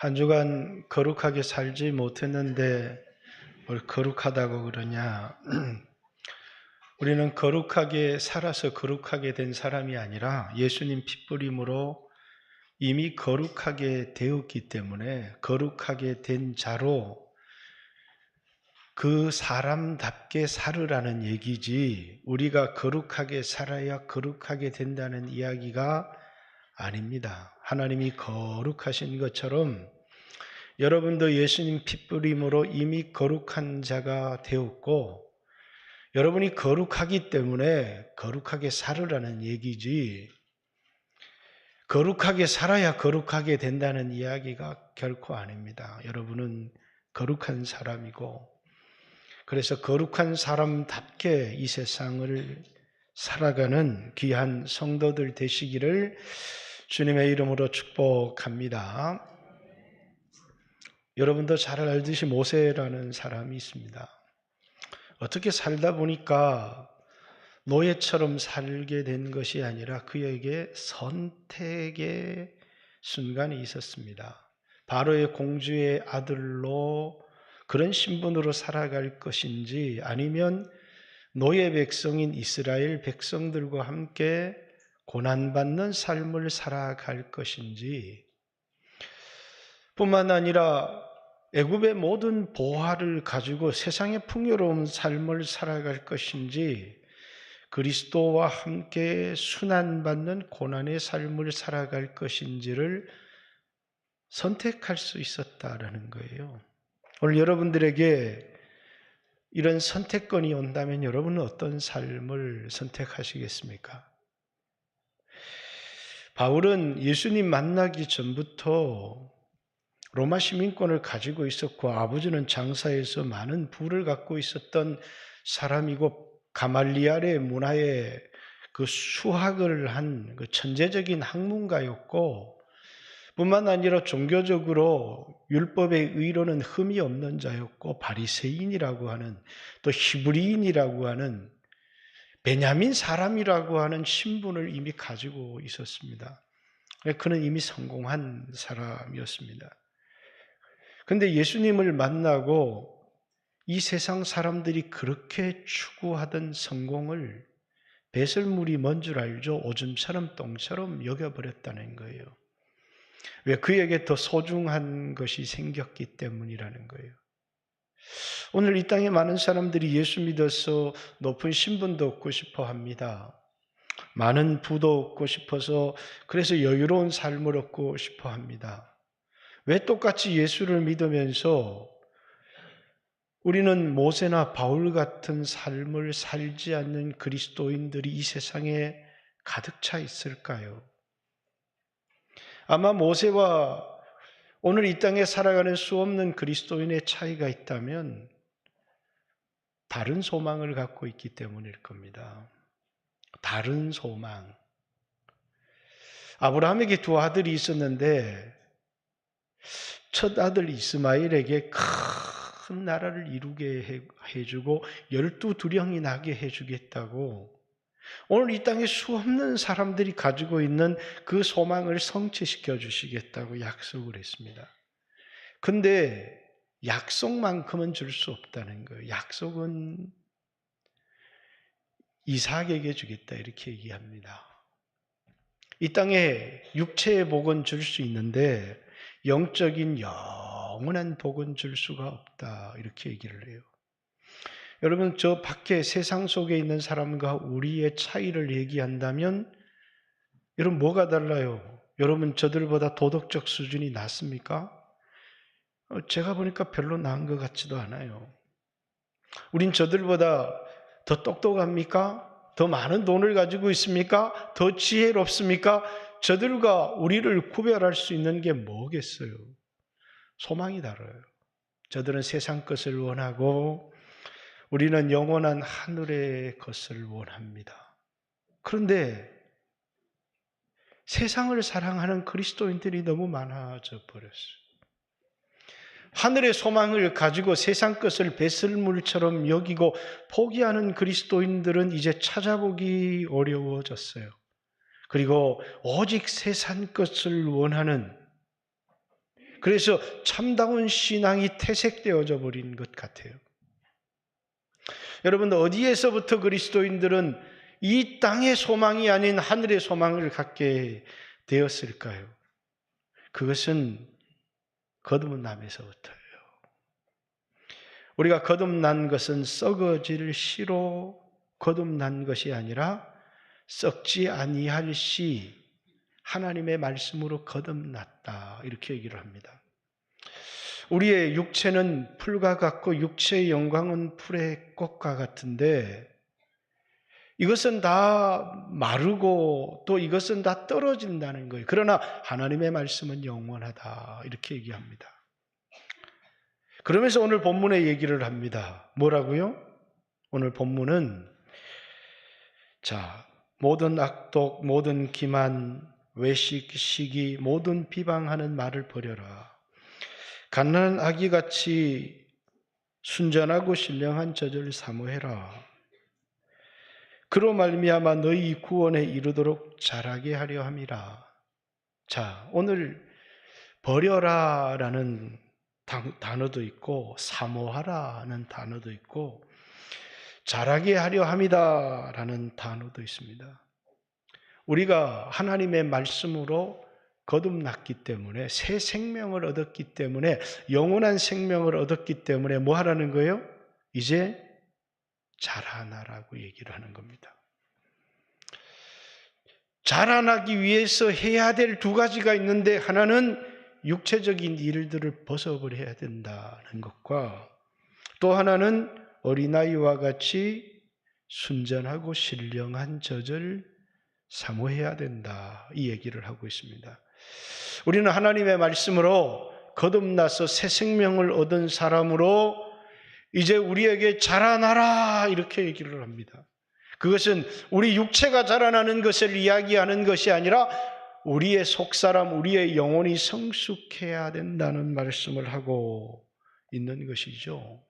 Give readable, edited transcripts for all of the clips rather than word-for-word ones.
한 주간 거룩하게 살지 못했는데 뭘 거룩하다고 그러냐? 우리는 거룩하게 살아서 거룩하게 된 사람이 아니라 예수님 핏부림으로 이미 거룩하게 되었기 때문에 거룩하게 된 자로 그 사람답게 살으라는 얘기지, 우리가 거룩하게 살아야 거룩하게 된다는 이야기가 아닙니다. 하나님이 거룩하신 것처럼 여러분도 예수님 핏부림으로 이미 거룩한 자가 되었고, 여러분이 거룩하기 때문에 거룩하게 살으라는 얘기지, 거룩하게 살아야 거룩하게 된다는 이야기가 결코 아닙니다. 여러분은 거룩한 사람이고, 그래서 거룩한 사람답게 이 세상을 살아가는 귀한 성도들 되시기를 주님의 이름으로 축복합니다. 여러분도 잘 알듯이 모세라는 사람이 있습니다. 어떻게 살다 보니까 노예처럼 살게 된 것이 아니라 그에게 선택의 순간이 있었습니다. 바로의 공주의 아들로 그런 신분으로 살아갈 것인지, 아니면 노예 백성인 이스라엘 백성들과 함께 고난받는 삶을 살아갈 것인지, 뿐만 아니라 애굽의 모든 보화를 가지고 세상의 풍요로운 삶을 살아갈 것인지, 그리스도와 함께 순환받는 고난의 삶을 살아갈 것인지를 선택할 수 있었다라는 거예요. 오늘 여러분들에게 이런 선택권이 온다면 여러분은 어떤 삶을 선택하시겠습니까? 바울은 예수님 만나기 전부터 로마 시민권을 가지고 있었고, 아버지는 장사에서 많은 부를 갖고 있었던 사람이고, 가말리알의 문화에 그 수학을 한 그 천재적인 학문가였고, 뿐만 아니라 종교적으로 율법의 의로는 흠이 없는 자였고, 바리새인이라고 하는, 또 히브리인이라고 하는, 베냐민 사람이라고 하는 신분을 이미 가지고 있었습니다. 그는 이미 성공한 사람이었습니다. 그런데 예수님을 만나고 이 세상 사람들이 그렇게 추구하던 성공을 배설물이 뭔 줄 알죠? 오줌처럼 똥처럼 여겨버렸다는 거예요. 왜? 그에게 더 소중한 것이 생겼기 때문이라는 거예요. 오늘 이 땅에 많은 사람들이 예수 믿어서 높은 신분도 얻고 싶어 합니다. 많은 부도 얻고 싶어서, 그래서 여유로운 삶을 얻고 싶어 합니다. 왜 똑같이 예수를 믿으면서 우리는 모세나 바울 같은 삶을 살지 않는 그리스도인들이 이 세상에 가득 차 있을까요? 아마 모세와 오늘 이 땅에 살아가는 수없는 그리스도인의 차이가 있다면 다른 소망을 갖고 있기 때문일 겁니다. 다른 소망. 아브라함에게 두 아들이 있었는데 첫 아들 이스마엘에게 큰 나라를 이루게 해주고 12두령이 나게 해주겠다고, 오늘 이 땅에 수없는 사람들이 가지고 있는 그 소망을 성취시켜 주시겠다고 약속을 했습니다. 근데 약속만큼은 줄 수 없다는 거예요. 약속은 이삭에게 주겠다 이렇게 얘기합니다. 이 땅에 육체의 복은 줄 수 있는데 영적인 영원한 복은 줄 수가 없다 이렇게 얘기를 해요. 여러분, 저 밖에 세상 속에 있는 사람과 우리의 차이를 얘기한다면 여러분 뭐가 달라요? 여러분 저들보다 도덕적 수준이 낮습니까? 제가 보니까 별로 나은 것 같지도 않아요. 우린 저들보다 더 똑똑합니까? 더 많은 돈을 가지고 있습니까? 더 지혜롭습니까? 저들과 우리를 구별할 수 있는 게 뭐겠어요? 소망이 다르요. 저들은 세상 것을 원하고 우리는 영원한 하늘의 것을 원합니다. 그런데 세상을 사랑하는 그리스도인들이 너무 많아져 버렸어요. 하늘의 소망을 가지고 세상 것을 배설물처럼 여기고 포기하는 그리스도인들은 이제 찾아보기 어려워졌어요. 그리고 오직 세상 것을 원하는 그래서 참다운 신앙이 퇴색되어져 버린 것 같아요. 여러분, 어디에서부터 그리스도인들은 이 땅의 소망이 아닌 하늘의 소망을 갖게 되었을까요? 그것은 거듭남에서부터예요. 우리가 거듭난 것은 썩어질 씨로 거듭난 것이 아니라 썩지 아니할 씨, 하나님의 말씀으로 거듭났다, 이렇게 얘기를 합니다. 우리의 육체는 풀과 같고 육체의 영광은 풀의 꽃과 같은데 이것은 다 마르고 또 이것은 다 떨어진다는 거예요. 그러나 하나님의 말씀은 영원하다, 이렇게 얘기합니다. 그러면서 오늘 본문의 얘기를 합니다. 뭐라고요? 오늘 본문은 모든 악독, 모든 기만, 외식, 시기, 모든 비방하는 말을 버려라. 갓난한 아기같이 순전하고 신령한 젖을 사모해라. 그로 말미암아 너희 구원에 이르도록 자라게 하려 함이라. 오늘 버려라라는 단어도 있고 사모하라는 단어도 있고 자라게 하려 함이다라는 단어도 있습니다. 우리가 하나님의 말씀으로 거듭났기 때문에 새 생명을 얻었기 때문에 영원한 생명을 얻었기 때문에 뭐 하라는 거예요? 이제 자라나라고 얘기를 하는 겁니다. 자라나기 위해서 해야 될 두 가지가 있는데 하나는 육체적인 일들을 벗어버려야 된다는 것과 또 하나는 어린아이와 같이 순전하고 신령한 젖을 사모해야 된다, 이 얘기를 하고 있습니다. 우리는 하나님의 말씀으로 거듭나서 새 생명을 얻은 사람으로 이제 우리에게 자라나라, 이렇게 얘기를 합니다. 그것은 우리 육체가 자라나는 것을 이야기하는 것이 아니라 우리의 속사람, 우리의 영혼이 성숙해야 된다는 말씀을 하고 있는 것이죠.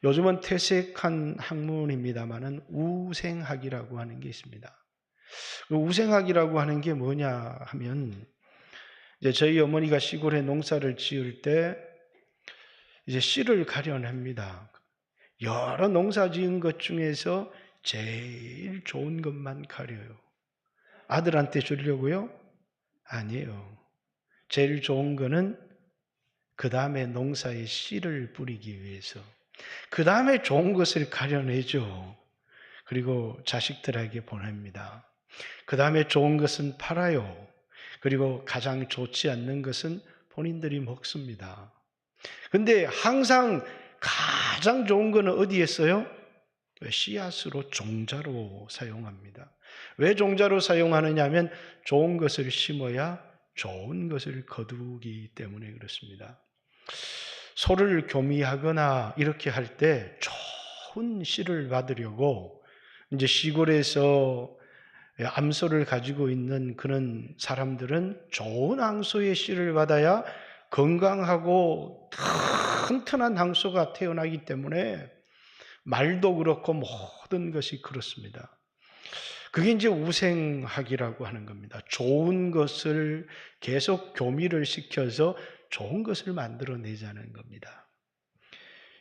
요즘은 퇴색한 학문입니다마는 우생학이라고 하는 게 있습니다. 우생학이라고 하는 게 뭐냐 하면, 이제 저희 어머니가 시골에 농사를 지을 때 이제 씨를 가려냅니다. 여러 농사 지은 것 중에서 제일 좋은 것만 가려요. 아들한테 주려고요? 아니에요. 제일 좋은 거는 그 다음에 농사에 씨를 뿌리기 위해서, 그 다음에 좋은 것을 가려내죠. 그리고 자식들에게 보냅니다. 그 다음에 좋은 것은 팔아요. 그리고 가장 좋지 않는 것은 본인들이 먹습니다. 근데 항상 가장 좋은 거는 어디에 써요? 씨앗으로, 종자로 사용합니다. 왜 종자로 사용하느냐 하면 좋은 것을 심어야 좋은 것을 거두기 때문에 그렇습니다. 소를 교미하거나 이렇게 할 때 좋은 씨를 받으려고 이제 시골에서 암소를 가지고 있는 그런 사람들은 좋은 항소의 씨를 받아야 건강하고 튼튼한 항소가 태어나기 때문에 말도 그렇고 모든 것이 그렇습니다. 그게 이제 우생학이라고 하는 겁니다. 좋은 것을 계속 교미를 시켜서 좋은 것을 만들어내자는 겁니다.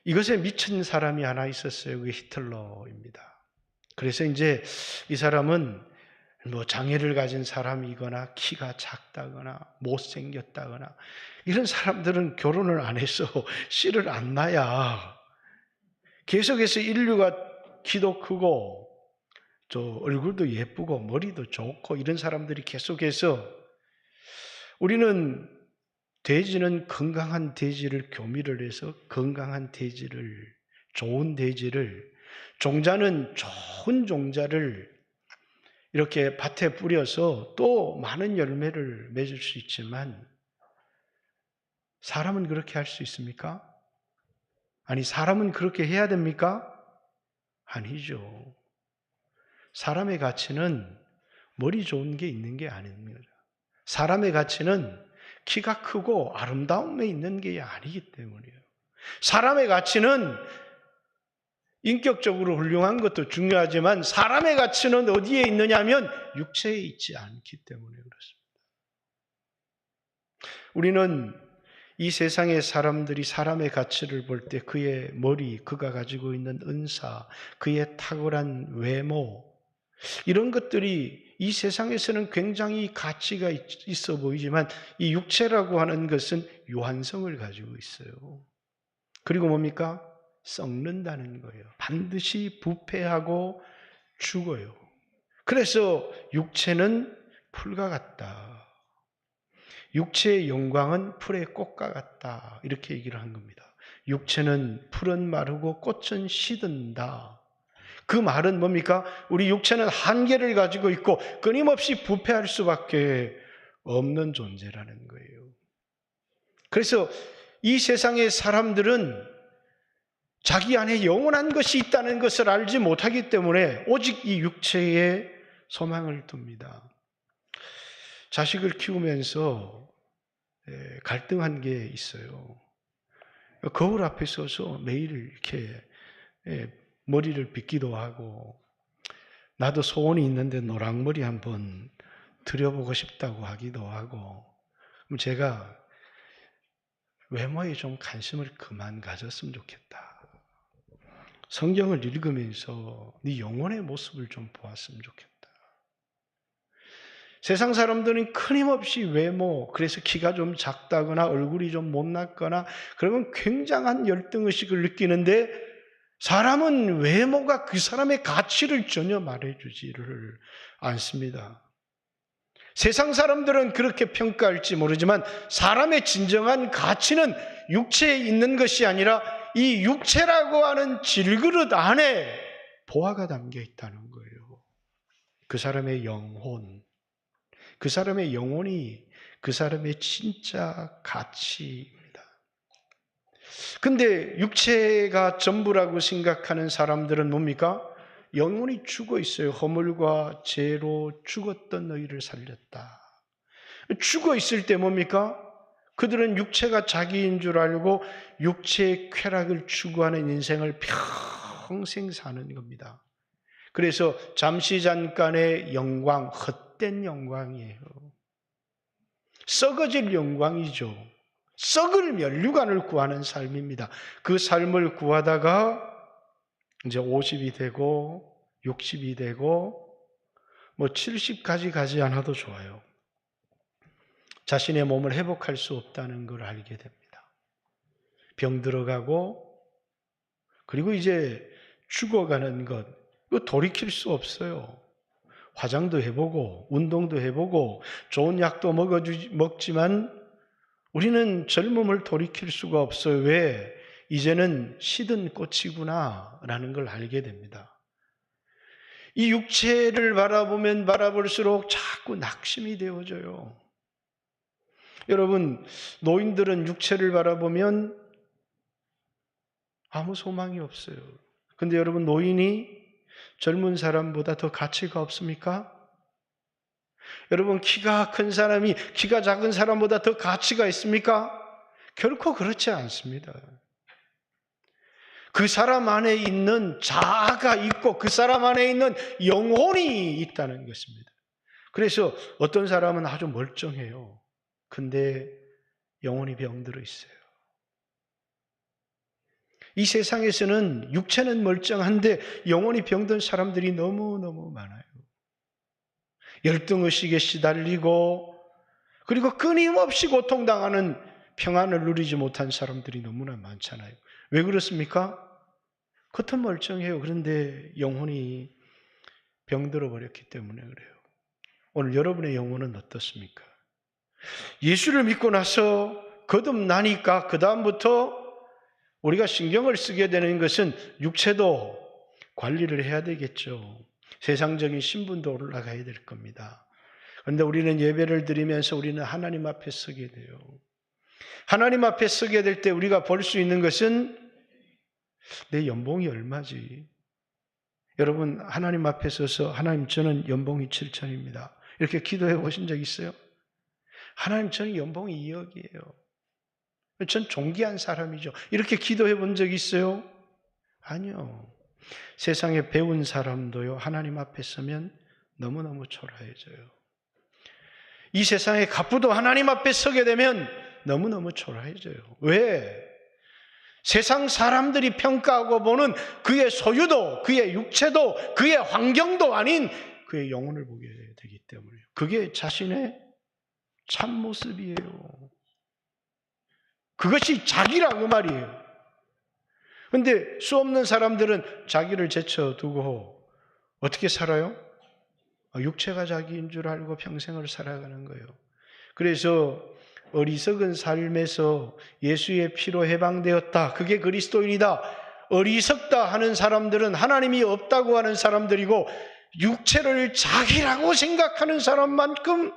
이것에 미친 사람이 하나 있었어요. 그게 히틀러입니다. 그래서 이제 이 사람은 장애를 가진 사람이거나 키가 작다거나 못생겼다거나 이런 사람들은 결혼을 안 해서 씨를 안 낳아야 계속해서 인류가 키도 크고 얼굴도 예쁘고 머리도 좋고 이런 사람들이 계속해서, 우리는 돼지는 건강한 돼지를 교미를 해서 건강한 돼지를, 좋은 돼지를, 종자는 좋은 종자를 이렇게 밭에 뿌려서 또 많은 열매를 맺을 수 있지만 사람은 그렇게 할 수 있습니까? 아니, 사람은 그렇게 해야 됩니까? 아니죠. 사람의 가치는 머리 좋은 게 있는 게 아닙니다. 사람의 가치는 키가 크고 아름다움에 있는 게 아니기 때문이에요. 사람의 가치는 인격적으로 훌륭한 것도 중요하지만 사람의 가치는 어디에 있느냐 하면 육체에 있지 않기 때문에 그렇습니다. 우리는 이 세상의 사람들이 사람의 가치를 볼 때 그의 머리, 그가 가지고 있는 은사, 그의 탁월한 외모, 이런 것들이 이 세상에서는 굉장히 가치가 있어 보이지만 이 육체라고 하는 것은 유한성을 가지고 있어요. 그리고 뭡니까? 썩는다는 거예요. 반드시 부패하고 죽어요. 그래서 육체는 풀과 같다. 육체의 영광은 풀의 꽃과 같다. 이렇게 얘기를 한 겁니다. 육체는 풀은 마르고 꽃은 시든다. 그 말은 뭡니까? 우리 육체는 한계를 가지고 있고 끊임없이 부패할 수밖에 없는 존재라는 거예요. 그래서 이 세상의 사람들은 자기 안에 영원한 것이 있다는 것을 알지 못하기 때문에 오직 이 육체에 소망을 둡니다. 자식을 키우면서 갈등한 게 있어요. 거울 앞에 서서 매일 이렇게 머리를 빗기도 하고, 나도 소원이 있는데 노랑머리 한번 들여보고 싶다고 하기도 하고, 그럼 제가 외모에 좀 관심을 그만 가졌으면 좋겠다. 성경을 읽으면서 네 영혼의 모습을 좀 보았으면 좋겠다. 세상 사람들은 끊임없이 외모, 그래서 키가 좀 작다거나 얼굴이 좀 못났거나 그러면 굉장한 열등의식을 느끼는데, 사람은 외모가 그 사람의 가치를 전혀 말해주지를 않습니다. 세상 사람들은 그렇게 평가할지 모르지만 사람의 진정한 가치는 육체에 있는 것이 아니라 이 육체라고 하는 질그릇 안에 보화가 담겨 있다는 거예요. 그 사람의 영혼, 그 사람의 영혼이 그 사람의 진짜 가치입니다. 근데 육체가 전부라고 생각하는 사람들은 뭡니까? 영혼이 죽어 있어요. 허물과 죄로 죽었던 너희를 살렸다. 죽어 있을 때 뭡니까? 그들은 육체가 자기인 줄 알고 육체의 쾌락을 추구하는 인생을 평생 사는 겁니다. 그래서 잠시 잠깐의 영광, 헛된 영광이에요. 썩어질 영광이죠. 썩을 면류관을 구하는 삶입니다. 그 삶을 구하다가 이제 50이 되고 60이 되고 뭐 70까지 가지 않아도 좋아요. 자신의 몸을 회복할 수 없다는 걸 알게 됩니다. 병 들어가고 그리고 이제 죽어가는 것, 이거 돌이킬 수 없어요. 화장도 해보고 운동도 해보고 좋은 약도 먹지만 우리는 젊음을 돌이킬 수가 없어요. 왜? 이제는 시든 꽃이구나 라는 걸 알게 됩니다. 이 육체를 바라보면 바라볼수록 자꾸 낙심이 되어져요. 여러분, 노인들은 육체를 바라보면 아무 소망이 없어요. 근데 여러분, 노인이 젊은 사람보다 더 가치가 없습니까? 여러분, 키가 큰 사람이 키가 작은 사람보다 더 가치가 있습니까? 결코 그렇지 않습니다. 그 사람 안에 있는 자아가 있고 그 사람 안에 있는 영혼이 있다는 것입니다. 그래서 어떤 사람은 아주 멀쩡해요. 근데 영혼이 병들어 있어요. 이 세상에서는 육체는 멀쩡한데 영혼이 병든 사람들이 너무너무 많아요. 열등의식에 시달리고 그리고 끊임없이 고통당하는 평안을 누리지 못한 사람들이 너무나 많잖아요. 왜 그렇습니까? 겉은 멀쩡해요. 그런데 영혼이 병들어 버렸기 때문에 그래요. 오늘 여러분의 영혼은 어떻습니까? 예수를 믿고 나서 거듭나니까 그 다음부터 우리가 신경을 쓰게 되는 것은 육체도 관리를 해야 되겠죠. 세상적인 신분도 올라가야 될 겁니다. 그런데 우리는 예배를 드리면서 우리는 하나님 앞에 서게 돼요. 하나님 앞에 서게 될 때 우리가 볼 수 있는 것은 내 연봉이 얼마지? 여러분, 하나님 앞에 서서 하나님, 저는 연봉이 7천입니다. 이렇게 기도해 보신 적 있어요? 하나님, 저는 연봉이 2억이에요. 전 존귀한 사람이죠. 이렇게 기도해 본 적 있어요? 아니요. 세상에 배운 사람도요, 하나님 앞에 서면 너무너무 초라해져요. 이 세상의 갑부도 하나님 앞에 서게 되면 너무너무 초라해져요. 왜? 세상 사람들이 평가하고 보는 그의 소유도, 그의 육체도, 그의 환경도 아닌 그의 영혼을 보게 되기 때문에요. 그게 자신의 참모습이에요. 그것이 자기라 그 말이에요. 그런데 수없는 사람들은 자기를 제쳐두고 어떻게 살아요? 육체가 자기인 줄 알고 평생을 살아가는 거예요. 그래서 어리석은 삶에서 예수의 피로 해방되었다, 그게 그리스도인이다, 어리석다 하는 사람들은 하나님이 없다고 하는 사람들이고, 육체를 자기라고 생각하는 사람만큼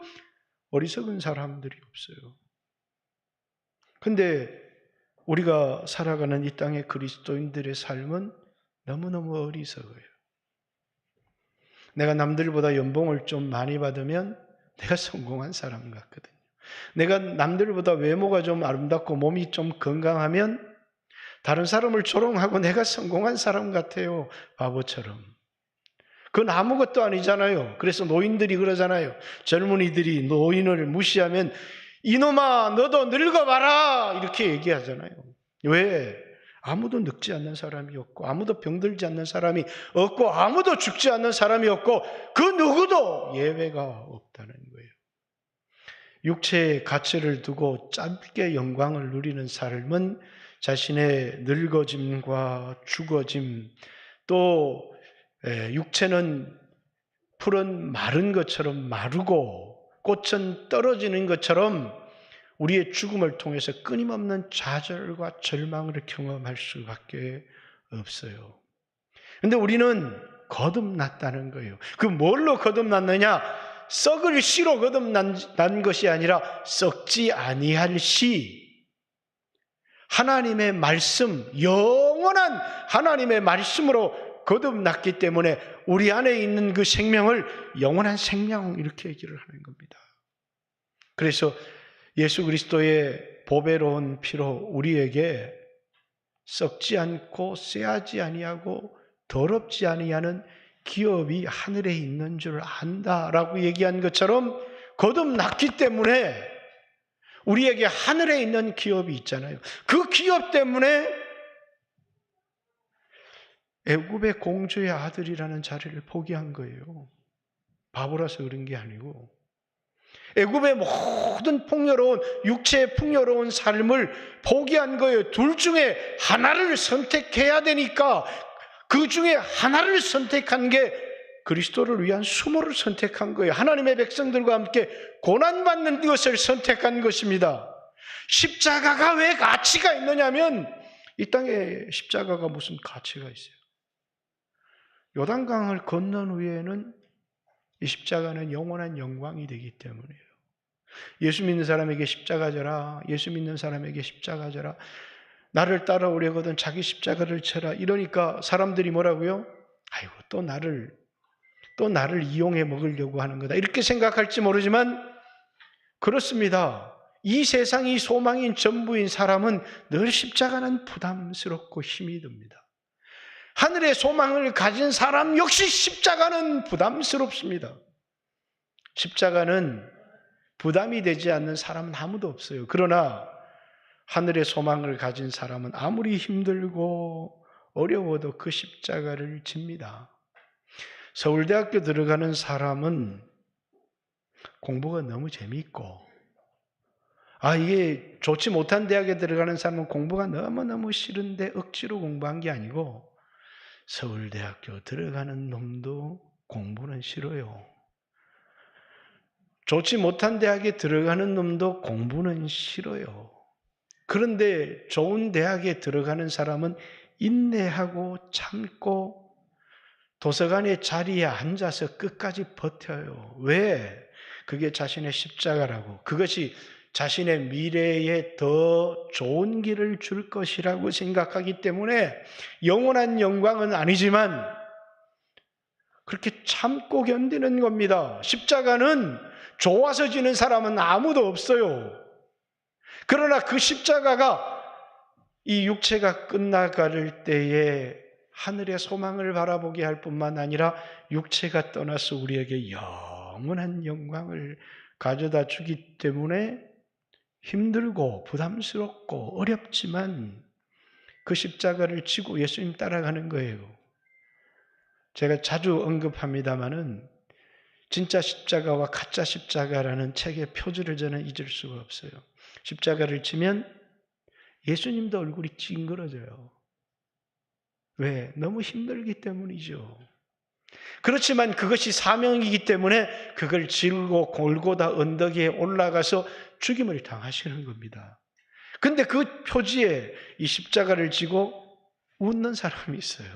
어리석은 사람들이 없어요. 근데 우리가 살아가는 이 땅의 그리스도인들의 삶은 너무너무 어리석어요. 내가 남들보다 연봉을 좀 많이 받으면 내가 성공한 사람 같거든요. 내가 남들보다 외모가 좀 아름답고 몸이 좀 건강하면 다른 사람을 조롱하고 내가 성공한 사람 같아요. 바보처럼. 그건 아무것도 아니잖아요. 그래서 노인들이 그러잖아요. 젊은이들이 노인을 무시하면 이놈아 너도 늙어봐라 이렇게 얘기하잖아요. 왜? 아무도 늙지 않는 사람이 없고, 아무도 병들지 않는 사람이 없고, 아무도 죽지 않는 사람이 없고, 그 누구도 예외가 없다는 거예요. 육체의 가치를 두고 짧게 영광을 누리는 삶은 자신의 늙어짐과 죽어짐, 또 육체는 풀은 마른 것처럼 마르고 꽃은 떨어지는 것처럼 우리의 죽음을 통해서 끊임없는 좌절과 절망을 경험할 수밖에 없어요. 그런데 우리는 거듭났다는 거예요. 그 뭘로 거듭났느냐? 썩을 씨로 거듭난 것이 아니라 썩지 아니할 씨, 하나님의 말씀, 영원한 하나님의 말씀으로 거듭났기 때문에 우리 안에 있는 그 생명을 영원한 생명 이렇게 얘기를 하는 겁니다. 그래서 예수 그리스도의 보배로운 피로 우리에게 썩지 않고 쇠하지 아니하고 더럽지 아니하는 기업이 하늘에 있는 줄 안다라고 얘기한 것처럼 거듭났기 때문에 우리에게 하늘에 있는 기업이 있잖아요. 그 기업 때문에 애굽의 공주의 아들이라는 자리를 포기한 거예요. 바보라서 그런 게 아니고, 애굽의 모든 풍요로운, 육체의 풍요로운 삶을 포기한 거예요. 둘 중에 하나를 선택해야 되니까 그 중에 하나를 선택한 게 그리스도를 위한 수모를 선택한 거예요. 하나님의 백성들과 함께 고난받는 것을 선택한 것입니다. 십자가가 왜 가치가 있느냐면 이 땅에 십자가가 무슨 가치가 있어요? 요단강을 건넌 후에는 이 십자가는 영원한 영광이 되기 때문이에요. 예수 믿는 사람에게 십자가 져라, 예수 믿는 사람에게 십자가 져라, 나를 따라오려거든 자기 십자가를 쳐라. 이러니까 사람들이 뭐라고요? 아이고 또 나를 이용해 먹으려고 하는 거다 이렇게 생각할지 모르지만 그렇습니다. 이 세상이 소망인 전부인 사람은 늘 십자가는 부담스럽고 힘이 듭니다. 하늘의 소망을 가진 사람 역시 십자가는 부담스럽습니다. 십자가는 부담이 되지 않는 사람은 아무도 없어요. 그러나 하늘의 소망을 가진 사람은 아무리 힘들고 어려워도 그 십자가를 집니다. 서울대학교 들어가는 사람은 공부가 너무 재미있고, 이게 좋지 못한 대학에 들어가는 사람은 공부가 너무너무 싫은데 억지로 공부한 게 아니고, 서울대학교 들어가는 놈도 공부는 싫어요. 좋지 못한 대학에 들어가는 놈도 공부는 싫어요. 그런데 좋은 대학에 들어가는 사람은 인내하고 참고 도서관의 자리에 앉아서 끝까지 버텨요. 왜? 그게 자신의 십자가라고, 그것이 자신의 미래에 더 좋은 길을 줄 것이라고 생각하기 때문에 영원한 영광은 아니지만 그렇게 참고 견디는 겁니다. 십자가는 좋아서 지는 사람은 아무도 없어요. 그러나 그 십자가가 이 육체가 끝나갈 때에 하늘의 소망을 바라보게 할 뿐만 아니라 육체가 떠나서 우리에게 영원한 영광을 가져다 주기 때문에 힘들고 부담스럽고 어렵지만 그 십자가를 지고 예수님 따라가는 거예요. 제가 자주 언급합니다마는 진짜 십자가와 가짜 십자가라는 책의 표지를 저는 잊을 수가 없어요. 십자가를 지면 예수님도 얼굴이 찡그러져요. 왜? 너무 힘들기 때문이죠. 그렇지만 그것이 사명이기 때문에 그걸 지고 골고다 언덕에 올라가서 죽임을 당하시는 겁니다. 근데 그 표지에 이 십자가를 지고 웃는 사람이 있어요.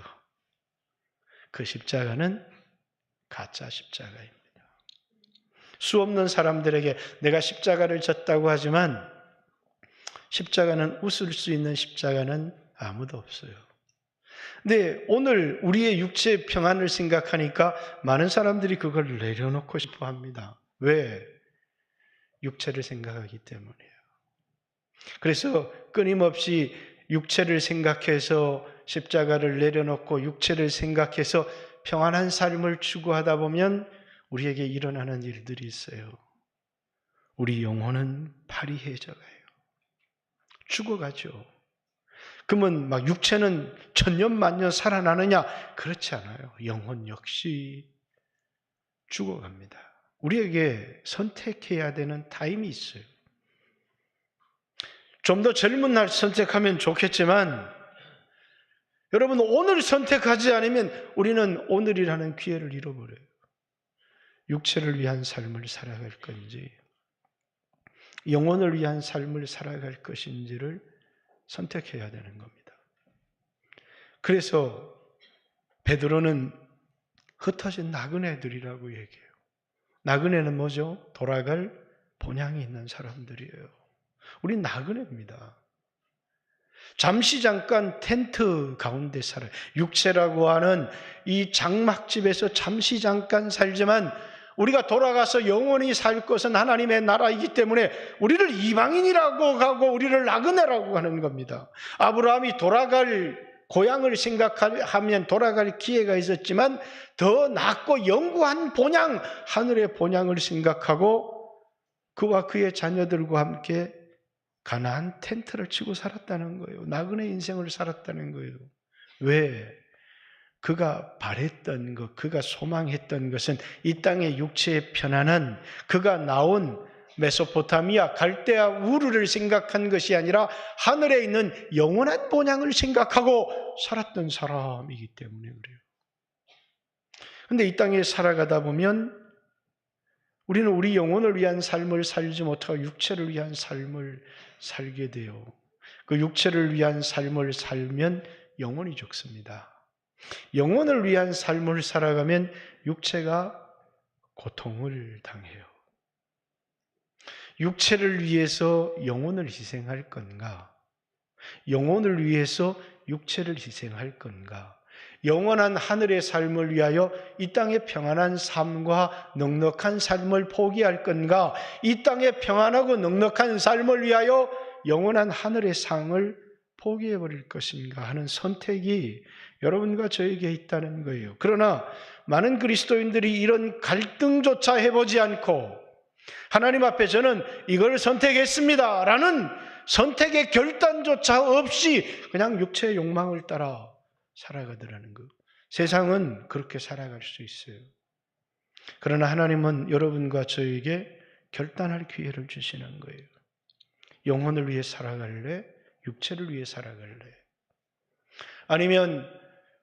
그 십자가는 가짜 십자가입니다. 수없는 사람들에게 내가 십자가를 졌다고 하지만 십자가는 웃을 수 있는 십자가는 아무도 없어요. 근데 오늘 우리의 육체의 평안을 생각하니까 많은 사람들이 그걸 내려놓고 싶어 합니다. 왜? 육체를 생각하기 때문이에요. 그래서 끊임없이 육체를 생각해서 십자가를 내려놓고 육체를 생각해서 평안한 삶을 추구하다 보면 우리에게 일어나는 일들이 있어요. 우리 영혼은 파리해져 가요. 죽어가죠. 그러면 막 육체는 천년만년 살아나느냐? 그렇지 않아요. 영혼 역시 죽어갑니다. 우리에게 선택해야 되는 타임이 있어요. 좀 더 젊은 날 선택하면 좋겠지만 여러분 오늘 선택하지 않으면 우리는 오늘이라는 기회를 잃어버려요. 육체를 위한 삶을 살아갈 건지 영혼을 위한 삶을 살아갈 것인지를 선택해야 되는 겁니다. 그래서 베드로는 흩어진 나그네들이라고 얘기해요. 나그네는 뭐죠? 돌아갈 본향이 있는 사람들이에요. 우린 나그네입니다. 잠시 잠깐 텐트 가운데 살아요. 육체라고 하는 이 장막집에서 잠시 잠깐 살지만 우리가 돌아가서 영원히 살 것은 하나님의 나라이기 때문에 우리를 이방인이라고 하고 우리를 나그네라고 하는 겁니다. 아브라함이 돌아갈 고향을 생각하면 돌아갈 기회가 있었지만 더 낫고 영구한 본향, 하늘의 본향을 생각하고 그와 그의 자녀들과 함께 가나안 텐트를 치고 살았다는 거예요. 나그네 인생을 살았다는 거예요. 왜? 그가 바랬던 것, 그가 소망했던 것은 이 땅의 육체의 편안한 그가 나온 메소포타미아, 갈대아 우르를 생각한 것이 아니라 하늘에 있는 영원한 본향을 생각하고 살았던 사람이기 때문에 그래요. 그런데 이 땅에 살아가다 보면 우리는 우리 영혼을 위한 삶을 살지 못하고 육체를 위한 삶을 살게 돼요. 그 육체를 위한 삶을 살면 영혼이 죽습니다. 영혼을 위한 삶을 살아가면 육체가 고통을 당해요. 육체를 위해서 영혼을 희생할 건가? 영혼을 위해서 육체를 희생할 건가? 영원한 하늘의 삶을 위하여 이 땅의 평안한 삶과 넉넉한 삶을 포기할 건가? 이 땅의 평안하고 넉넉한 삶을 위하여 영원한 하늘의 상을 포기해버릴 것인가 하는 선택이 여러분과 저에게 있다는 거예요. 그러나 많은 그리스도인들이 이런 갈등조차 해보지 않고 하나님 앞에 저는 이걸 선택했습니다 라는 선택의 결단조차 없이 그냥 육체의 욕망을 따라 살아가더라는 거. 세상은 그렇게 살아갈 수 있어요. 그러나 하나님은 여러분과 저에게 결단할 기회를 주시는 거예요. 영혼을 위해 살아갈래? 육체를 위해 살아갈래? 아니면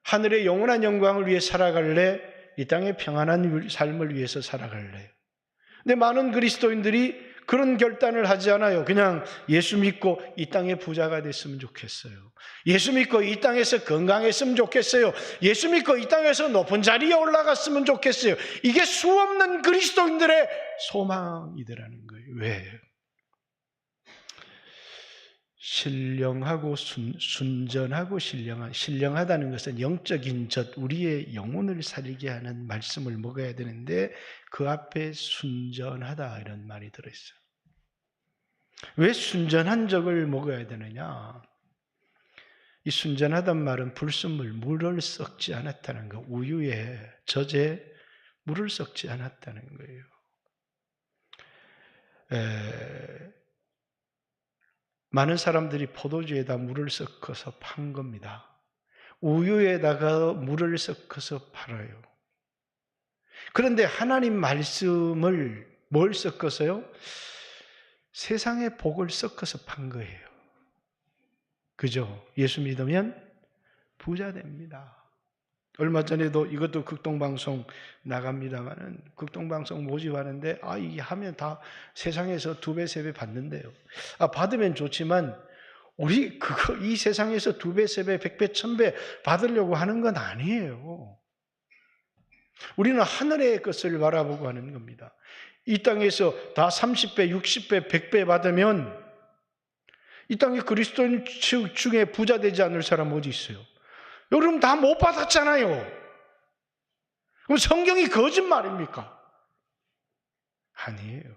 하늘의 영원한 영광을 위해 살아갈래? 이 땅의 평안한 삶을 위해서 살아갈래? 근데 많은 그리스도인들이 그런 결단을 하지 않아요. 그냥 예수 믿고 이 땅의 부자가 됐으면 좋겠어요. 예수 믿고 이 땅에서 건강했으면 좋겠어요. 예수 믿고 이 땅에서 높은 자리에 올라갔으면 좋겠어요. 이게 수없는 그리스도인들의 소망이더라는 거예요. 왜? 신령하고 순전하고 신령하다는 것은 영적인 젖, 우리의 영혼을 살게 하는 말씀을 먹어야 되는데 그 앞에 순전하다 이런 말이 들어있어요. 왜 순전한 젖을 먹어야 되느냐? 이 순전하단 말은 불순물, 물을 섞지 않았다는 거, 우유에 젖에 물을 섞지 않았다는 거예요. 많은 사람들이 포도주에다 물을 섞어서 판 겁니다. 우유에다가 물을 섞어서 팔아요. 그런데 하나님 말씀을 뭘 섞어서요? 세상의 복을 섞어서 판 거예요. 그죠? 예수 믿으면 부자 됩니다. 얼마 전에도 이것도 극동방송 나갑니다만은 극동방송 모집하는데 이게 하면 다 세상에서 2배, 3배 받는데요. 받으면 좋지만 우리 이 세상에서 2배, 3배, 100배, 1000배 받으려고 하는 건 아니에요. 우리는 하늘의 것을 바라보고 하는 겁니다. 이 땅에서 다 30배, 60배, 100배 받으면 이 땅에 그리스도인 중에 부자 되지 않을 사람 어디 있어요? 여러분 다 못 받았잖아요. 그럼 성경이 거짓말입니까? 아니에요.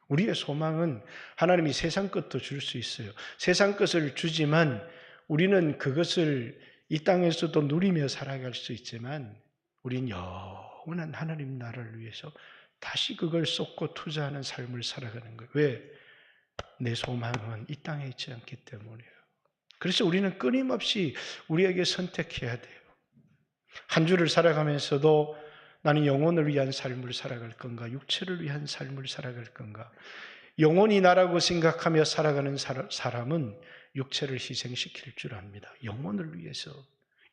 우리의 소망은 하나님이 세상 것도 줄 수 있어요. 세상 것을 주지만 우리는 그것을 이 땅에서도 누리며 살아갈 수 있지만 우린 영원한 하나님 나라를 위해서 다시 그걸 쏟고 투자하는 삶을 살아가는 거예요. 왜? 내 소망은 이 땅에 있지 않기 때문이에요. 그래서 우리는 끊임없이 우리에게 선택해야 돼요. 한 주를 살아가면서도 나는 영혼을 위한 삶을 살아갈 건가? 육체를 위한 삶을 살아갈 건가? 영혼이 나라고 생각하며 살아가는 사람은 육체를 희생시킬 줄 압니다. 영혼을 위해서.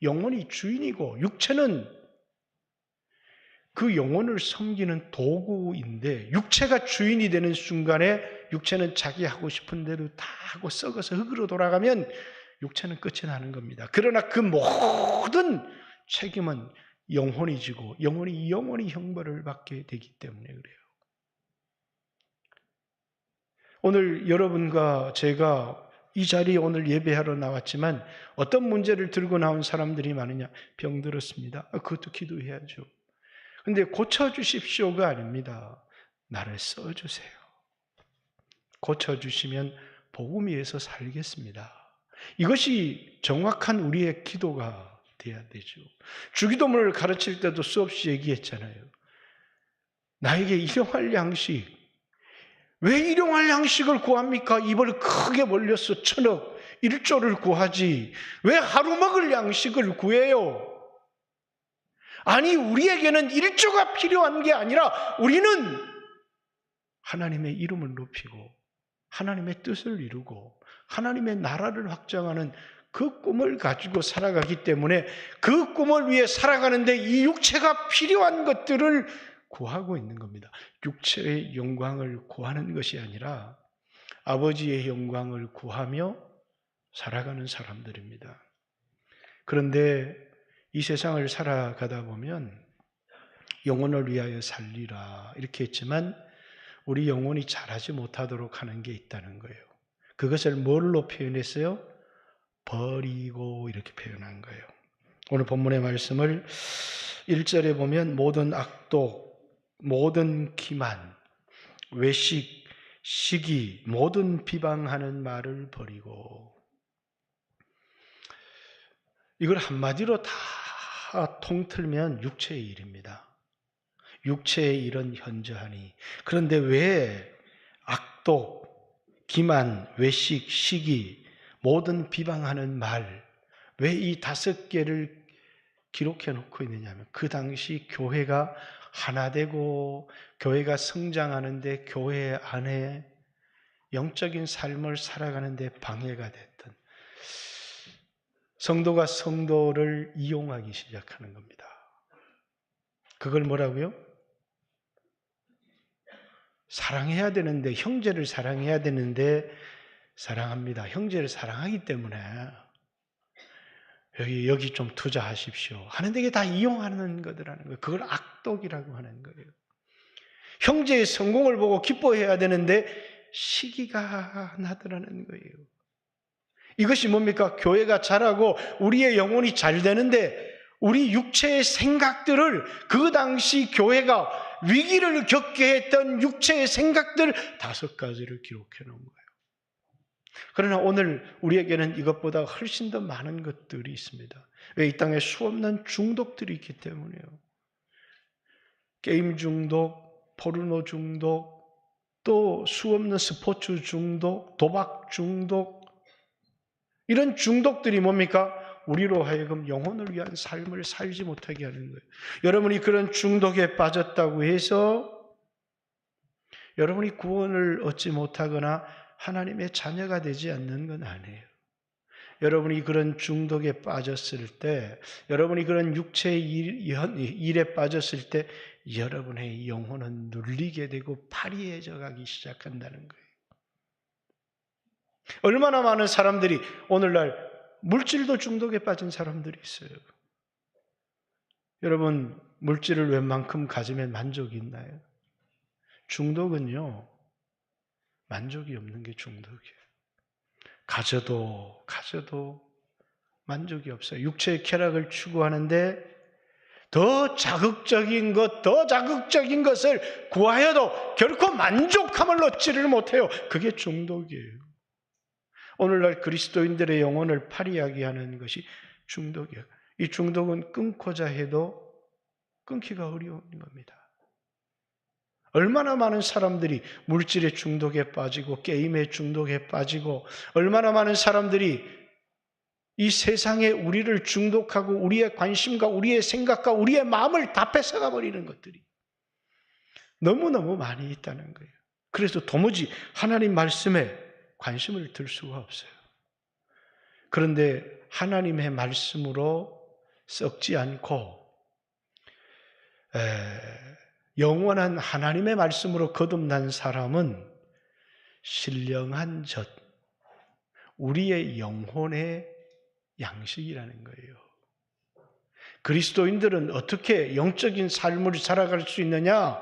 영혼이 주인이고 육체는 그 영혼을 섬기는 도구인데 육체가 주인이 되는 순간에 육체는 자기 하고 싶은 대로 다 하고 썩어서 흙으로 돌아가면 육체는 끝이 나는 겁니다. 그러나 그 모든 책임은 영혼이 지고 영혼이 영원히 형벌을 받게 되기 때문에 그래요. 오늘 여러분과 제가 이 자리에 오늘 예배하러 나왔지만 어떤 문제를 들고 나온 사람들이 많으냐? 병들었습니다. 그것도 기도해야죠. 근데 고쳐주십시오가 아닙니다. 나를 써주세요. 고쳐주시면 복음 위에서 살겠습니다. 이것이 정확한 우리의 기도가 돼야 되죠. 주기도문을 가르칠 때도 수없이 얘기했잖아요. 나에게 일용할 양식. 왜 일용할 양식을 구합니까? 입을 크게 벌려서 1000억, 1조를 구하지. 왜 하루 먹을 양식을 구해요? 아니, 우리에게는 1조가 필요한 게 아니라 우리는 하나님의 이름을 높이고 하나님의 뜻을 이루고 하나님의 나라를 확장하는 그 꿈을 가지고 살아가기 때문에 그 꿈을 위해 살아가는데 이 육체가 필요한 것들을 구하고 있는 겁니다. 육체의 영광을 구하는 것이 아니라 아버지의 영광을 구하며 살아가는 사람들입니다. 그런데 이 세상을 살아가다 보면 영혼을 위하여 살리라 이렇게 했지만 우리 영혼이 잘하지 못하도록 하는 게 있다는 거예요. 그것을 뭘로 표현했어요? 버리고 이렇게 표현한 거예요. 오늘 본문의 말씀을 1절에 보면 모든 악독, 모든 기만, 외식, 시기, 모든 비방하는 말을 버리고 이걸 한마디로 다 통틀면 육체의 일입니다. 육체의 일은 현저하니. 그런데 왜 악독, 기만, 외식, 시기, 모든 비방하는 말, 왜 이 5개를 기록해 놓고 있느냐면 그 당시 교회가 하나 되고 교회가 성장하는데 교회 안에 영적인 삶을 살아가는데 방해가 됐던 성도가 성도를 이용하기 시작하는 겁니다. 그걸 뭐라고요? 사랑해야 되는데, 형제를 사랑해야 되는데 사랑합니다. 형제를 사랑하기 때문에 여기 좀 투자하십시오 하는데 이게 다 이용하는 거더라는 거예요. 그걸 악독이라고 하는 거예요. 형제의 성공을 보고 기뻐해야 되는데 시기가 나더라는 거예요. 이것이 뭡니까? 교회가 자라고 우리의 영혼이 잘 되는데 우리 육체의 생각들을 그 당시 교회가 위기를 겪게 했던 육체의 생각들 5가지를 기록해 놓은 거예요. 그러나 오늘 우리에게는 이것보다 훨씬 더 많은 것들이 있습니다. 왜? 이 땅에 수없는 중독들이 있기 때문이에요. 게임 중독, 포르노 중독, 또 수없는 스포츠 중독, 도박 중독, 이런 중독들이 뭡니까? 우리로 하여금 영혼을 위한 삶을 살지 못하게 하는 거예요. 여러분이 그런 중독에 빠졌다고 해서 여러분이 구원을 얻지 못하거나 하나님의 자녀가 되지 않는 건 아니에요. 여러분이 그런 중독에 빠졌을 때, 여러분이 그런 육체의 일에 빠졌을 때 여러분의 영혼은 눌리게 되고 파리해져 가기 시작한다는 거예요. 얼마나 많은 사람들이 오늘날 물질도 중독에 빠진 사람들이 있어요. 여러분, 물질을 웬만큼 가지면 만족이 있나요? 중독은요, 만족이 없는 게 중독이에요. 가져도 만족이 없어요. 육체의 쾌락을 추구하는데 더 자극적인 것을 구하여도 결코 만족함을 얻지를 못해요. 그게 중독이에요. 오늘날 그리스도인들의 영혼을 파리하게 하는 것이 중독이에요. 이 중독은 끊고자 해도 끊기가 어려운 겁니다. 얼마나 많은 사람들이 물질의 중독에 빠지고 게임의 중독에 빠지고, 얼마나 많은 사람들이 이 세상에 우리를 중독하고 우리의 관심과 우리의 생각과 우리의 마음을 다 뺏어가 버리는 것들이 너무너무 많이 있다는 거예요. 그래서 도무지 하나님 말씀에 관심을 들 수가 없어요. 그런데 하나님의 말씀으로 썩지 않고 영원한 하나님의 말씀으로 거듭난 사람은 신령한 젖, 우리의 영혼의 양식이라는 거예요. 그리스도인들은 어떻게 영적인 삶을 살아갈 수 있느냐?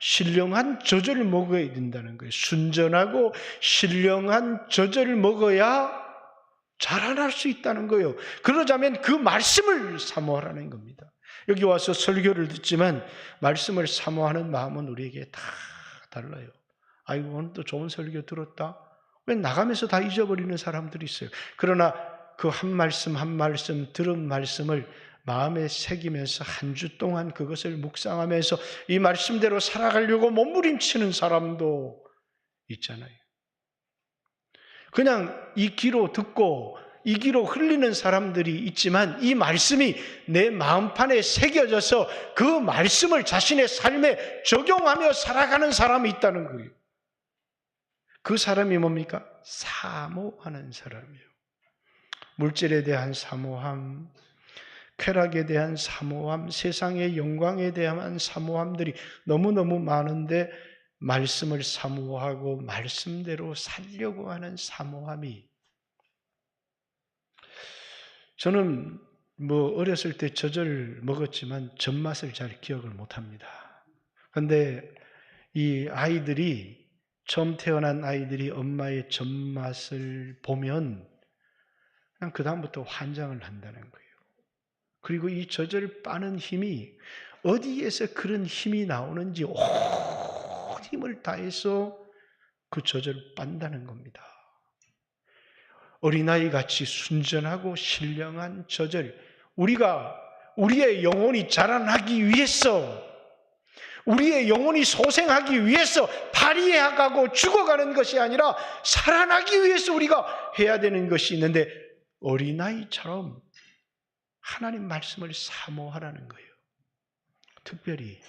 신령한 젖을 먹어야 된다는 거예요. 순전하고 신령한 젖을 먹어야 자라날 수 있다는 거예요. 그러자면 그 말씀을 사모하라는 겁니다. 여기 와서 설교를 듣지만 말씀을 사모하는 마음은 우리에게 다 달라요. 아이고, 오늘 또 좋은 설교 들었다. 왜 나가면서 다 잊어버리는 사람들이 있어요. 그러나 그 한 말씀 한 말씀 들은 말씀을 마음에 새기면서 한 주 동안 그것을 묵상하면서 이 말씀대로 살아가려고 몸부림치는 사람도 있잖아요. 그냥 이 귀로 듣고 이 귀로 흘리는 사람들이 있지만 이 말씀이 내 마음판에 새겨져서 그 말씀을 자신의 삶에 적용하며 살아가는 사람이 있다는 거예요. 그 사람이 뭡니까? 사모하는 사람이에요. 물질에 대한 사모함, 쾌락에 대한 사모함, 세상의 영광에 대한 사모함들이 너무너무 많은데 말씀을 사모하고 말씀대로 살려고 하는 사모함이, 저는 어렸을 때 젖을 먹었지만 젖맛을 잘 기억을 못합니다. 그런데 이 아이들이, 처음 태어난 아이들이 엄마의 젖맛을 보면 그냥 그 다음부터 환장을 한다는 거예요. 그리고 이 젖을 빠는 힘이 어디에서 그런 힘이 나오는지 온 힘을 다해서 그 젖을 빤다는 겁니다. 어린아이같이 순전하고 신령한 젖을 우리의 영혼이 자라나기 위해서, 우리의 영혼이 소생하기 위해서 파리해가고 죽어가는 것이 아니라 살아나기 위해서 우리가 해야 되는 것이 있는데, 어린아이처럼 하나님 말씀을 사모하라는 거예요. 특별히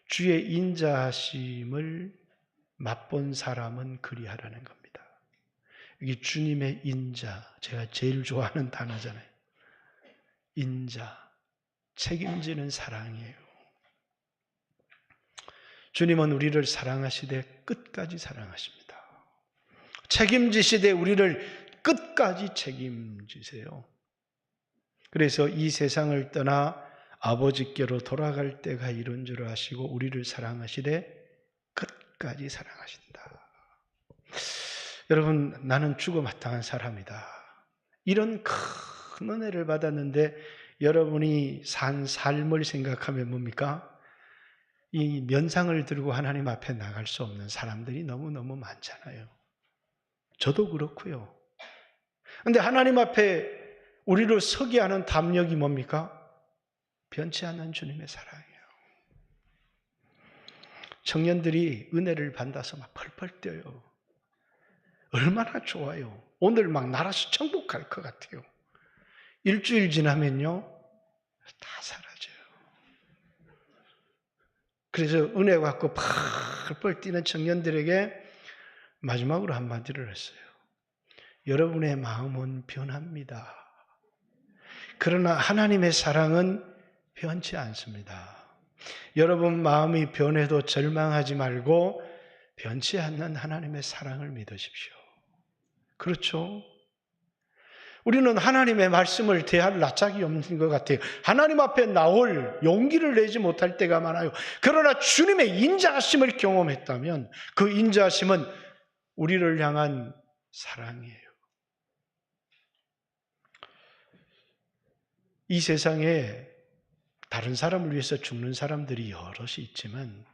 주의 인자하심을 맛본 사람은 그리하라는 겁니다. 여기 주님의 인자, 제가 제일 좋아하는 단어잖아요. 인자, 책임지는 사랑이에요. 주님은 우리를 사랑하시되 끝까지 사랑하십니다. 책임지시되 우리를 끝까지 책임지세요. 그래서 이 세상을 떠나 아버지께로 돌아갈 때가 이른 줄 아시고 우리를 사랑하시되 끝까지 사랑하신다. 여러분, 나는 죽어 마땅한 사람이다. 이런 큰 은혜를 받았는데 여러분이 산 삶을 생각하면 뭡니까? 이 면상을 들고 하나님 앞에 나갈 수 없는 사람들이 너무너무 많잖아요. 저도 그렇고요. 그런데 하나님 앞에 우리를 서게 하는 담력이 뭡니까? 변치 않는 주님의 사랑이에요. 청년들이 은혜를 받아서 막 펄펄 뛰어요. 얼마나 좋아요. 오늘 막 날아서 천국 갈 것 같아요. 일주일 지나면요, 다 사라져요. 그래서 은혜 받고 펄펄 뛰는 청년들에게 마지막으로 한마디를 했어요. 여러분의 마음은 변합니다. 그러나 하나님의 사랑은 변치 않습니다. 여러분 마음이 변해도 절망하지 말고 변치 않는 하나님의 사랑을 믿으십시오. 그렇죠? 우리는 하나님의 말씀을 대할 낯짝이 없는 것 같아요. 하나님 앞에 나올 용기를 내지 못할 때가 많아요. 그러나 주님의 인자하심을 경험했다면 그 인자하심은 우리를 향한 사랑이에요. 이 세상에 다른 사람을 위해서 죽는 사람들이 여럿이 있지만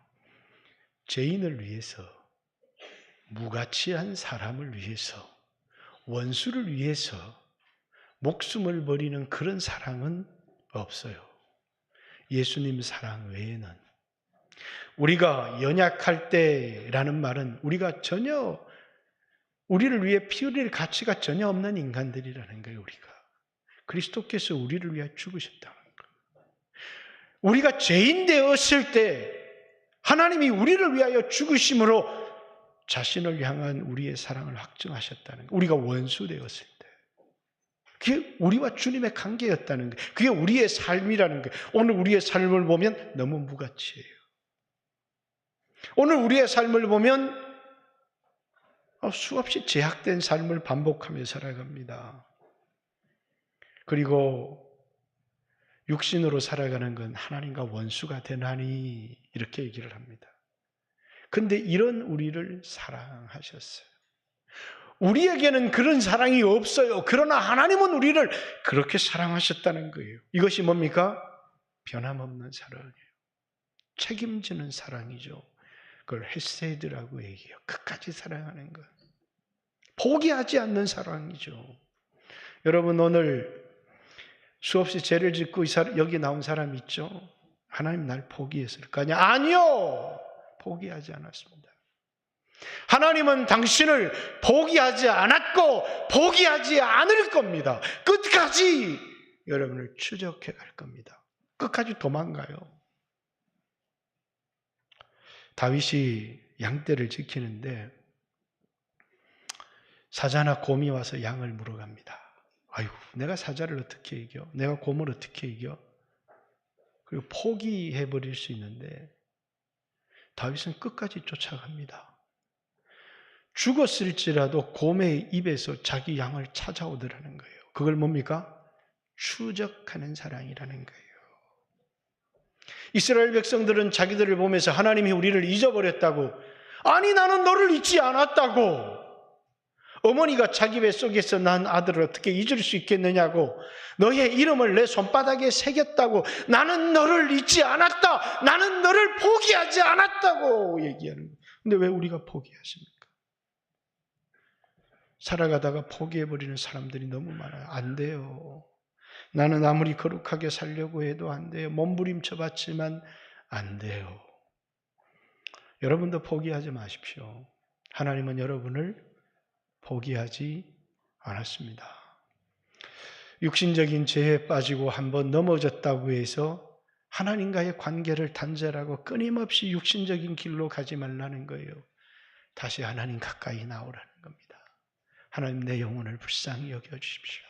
죄인을 위해서, 무가치한 사람을 위해서, 원수를 위해서 목숨을 버리는 그런 사랑은 없어요. 예수님 사랑 외에는. 우리가 연약할 때라는 말은 우리가 전혀 우리를 위해 피 흘릴 가치가 전혀 없는 인간들이라는 거예요. 우리가 그리스도께서 우리를 위해 죽으셨다는 거예요. 우리가 죄인 되었을 때 하나님이 우리를 위하여 죽으심으로 자신을 향한 우리의 사랑을 확증하셨다는 거예요. 우리가 원수 되었을 때. 그게 우리와 주님의 관계였다는 거예요. 그게 우리의 삶이라는 거예요. 오늘 우리의 삶을 보면 너무 무가치예요. 오늘 우리의 삶을 보면 수없이 제약된 삶을 반복하며 살아갑니다. 그리고 육신으로 살아가는 건 하나님과 원수가 되나니 이렇게 얘기를 합니다. 근데 이런 우리를 사랑하셨어요. 우리에게는 그런 사랑이 없어요. 그러나 하나님은 우리를 그렇게 사랑하셨다는 거예요. 이것이 뭡니까? 변함없는 사랑이에요. 책임지는 사랑이죠. 그걸 헤세드라고 얘기해요. 끝까지 사랑하는 것. 포기하지 않는 사랑이죠. 여러분 오늘 수없이 죄를 짓고 여기 나온 사람 있죠? 하나님 날 포기했을까요? 아니요. 포기하지 않았습니다. 하나님은 당신을 포기하지 않았고 포기하지 않을 겁니다. 끝까지 여러분을 추적해 갈 겁니다. 끝까지 도망가요. 다윗이 양떼를 지키는데 사자나 곰이 와서 양을 물어갑니다. 아이고, 내가 사자를 어떻게 이겨? 내가 곰을 어떻게 이겨? 그리고 포기해버릴 수 있는데 다윗은 끝까지 쫓아갑니다. 죽었을지라도 곰의 입에서 자기 양을 찾아오더라는 거예요. 그걸 뭡니까? 추적하는 사랑이라는 거예요. 이스라엘 백성들은 자기들을 보면서 하나님이 우리를 잊어버렸다고, 아니 나는 너를 잊지 않았다고, 어머니가 자기 뱃속에서 난 아들을 어떻게 잊을 수 있겠느냐고, 너의 이름을 내 손바닥에 새겼다고, 나는 너를 잊지 않았다, 나는 너를 포기하지 않았다고 얘기하는 거예요. 근데 왜 우리가 포기하십니까? 살아가다가 포기해버리는 사람들이 너무 많아요. 안 돼요. 나는 아무리 거룩하게 살려고 해도 안 돼요. 몸부림쳐 봤지만 안 돼요. 여러분도 포기하지 마십시오. 하나님은 여러분을 포기하지 않았습니다. 육신적인 죄에 빠지고 한번 넘어졌다고 해서 하나님과의 관계를 단절하고 끊임없이 육신적인 길로 가지 말라는 거예요. 다시 하나님 가까이 나오라는 겁니다. 하나님 내 영혼을 불쌍히 여겨주십시오.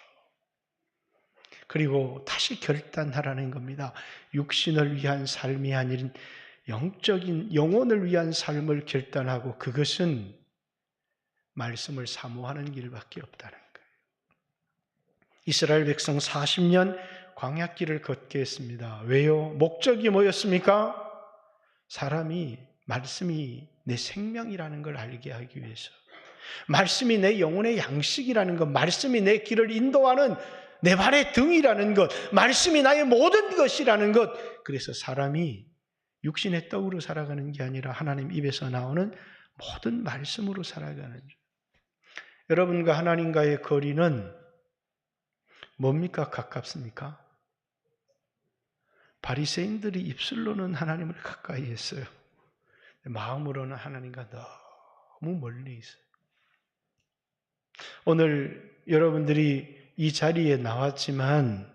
그리고 다시 결단하라는 겁니다. 육신을 위한 삶이 아닌 영적인 영혼을 위한 삶을 결단하고 그것은 말씀을 사모하는 길밖에 없다는 거예요. 이스라엘 백성 40년 광야길을 걷게 했습니다. 왜요? 목적이 뭐였습니까? 사람이 말씀이 내 생명이라는 걸 알게 하기 위해서, 말씀이 내 영혼의 양식이라는 것, 말씀이 내 길을 인도하는 내 발의 등이라는 것, 말씀이 나의 모든 것이라는 것. 그래서 사람이 육신의 떡으로 살아가는 게 아니라 하나님 입에서 나오는 모든 말씀으로 살아가는 것. 여러분과 하나님과의 거리는 뭡니까? 가깝습니까? 바리새인들이 입술로는 하나님을 가까이 했어요. 마음으로는 하나님과 너무 멀리 있어요. 오늘 여러분들이 이 자리에 나왔지만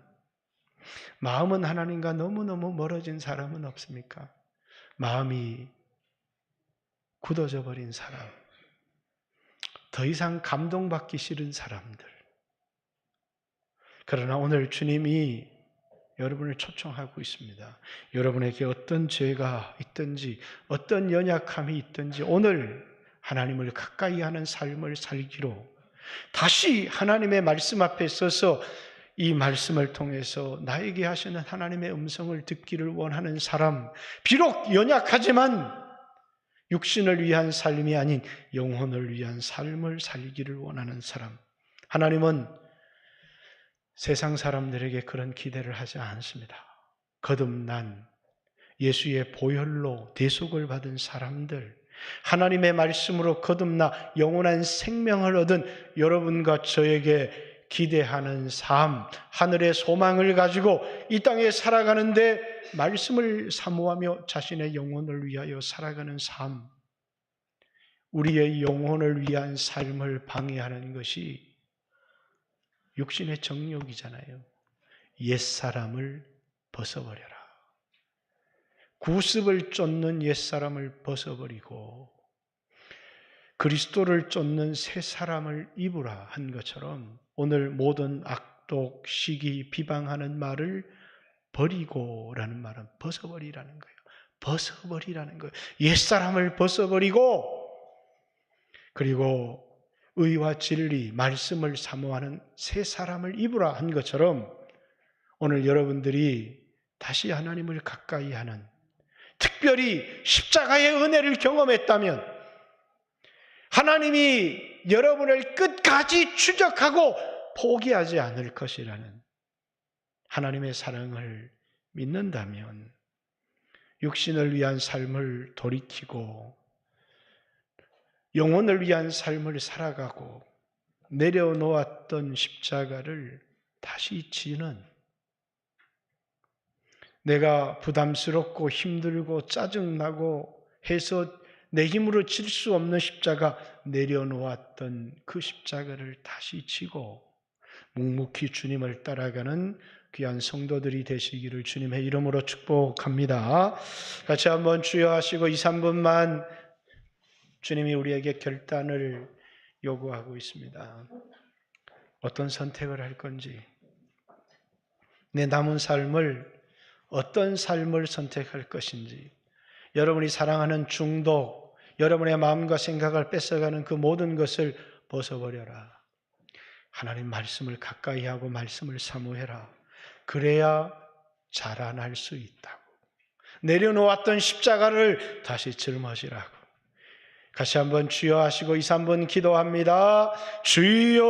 마음은 하나님과 너무너무 멀어진 사람은 없습니까? 마음이 굳어져 버린 사람, 더 이상 감동받기 싫은 사람들. 그러나 오늘 주님이 여러분을 초청하고 있습니다. 여러분에게 어떤 죄가 있든지 어떤 연약함이 있든지 오늘 하나님을 가까이 하는 삶을 살기로 다시 하나님의 말씀 앞에 서서 이 말씀을 통해서 나에게 하시는 하나님의 음성을 듣기를 원하는 사람, 비록 연약하지만 육신을 위한 삶이 아닌 영혼을 위한 삶을 살기를 원하는 사람. 하나님은 세상 사람들에게 그런 기대를 하지 않습니다. 거듭난 예수의 보혈로 대속을 받은 사람들, 하나님의 말씀으로 거듭나 영원한 생명을 얻은 여러분과 저에게 기대하는 삶, 하늘의 소망을 가지고 이 땅에 살아가는데 말씀을 사모하며 자신의 영혼을 위하여 살아가는 삶, 우리의 영혼을 위한 삶을 방해하는 것이 육신의 정욕이잖아요. 옛사람을 벗어버려라. 구습을 쫓는 옛사람을 벗어버리고 그리스도를 쫓는 새 사람을 입으라 한 것처럼 오늘 모든 악독, 시기, 비방하는 말을 버리고라는 말은 벗어버리라는 거예요. 벗어버리라는 거예요. 옛사람을 벗어버리고 그리고 의와 진리, 말씀을 사모하는 새 사람을 입으라 한 것처럼 오늘 여러분들이 다시 하나님을 가까이 하는, 특별히 십자가의 은혜를 경험했다면 하나님이 여러분을 끝까지 추적하고 포기하지 않을 것이라는 하나님의 사랑을 믿는다면 육신을 위한 삶을 돌이키고 영혼을 위한 삶을 살아가고 내려놓았던 십자가를 다시 지는, 내가 부담스럽고 힘들고 짜증나고 해서 내 힘으로 질 수 없는 십자가 내려놓았던 그 십자가를 다시 지고 묵묵히 주님을 따라가는 귀한 성도들이 되시기를 주님의 이름으로 축복합니다. 같이 한번 주여 하시고 2, 3분만 주님이 우리에게 결단을 요구하고 있습니다. 어떤 선택을 할 건지, 내 남은 삶을 어떤 삶을 선택할 것인지, 여러분이 사랑하는 중독, 여러분의 마음과 생각을 뺏어가는 그 모든 것을 벗어버려라. 하나님 말씀을 가까이 하고 말씀을 사모해라. 그래야 자라날 수 있다고. 내려놓았던 십자가를 다시 짊어지라고. 같이 한번 주여 하시고 2, 3분 기도합니다. 주여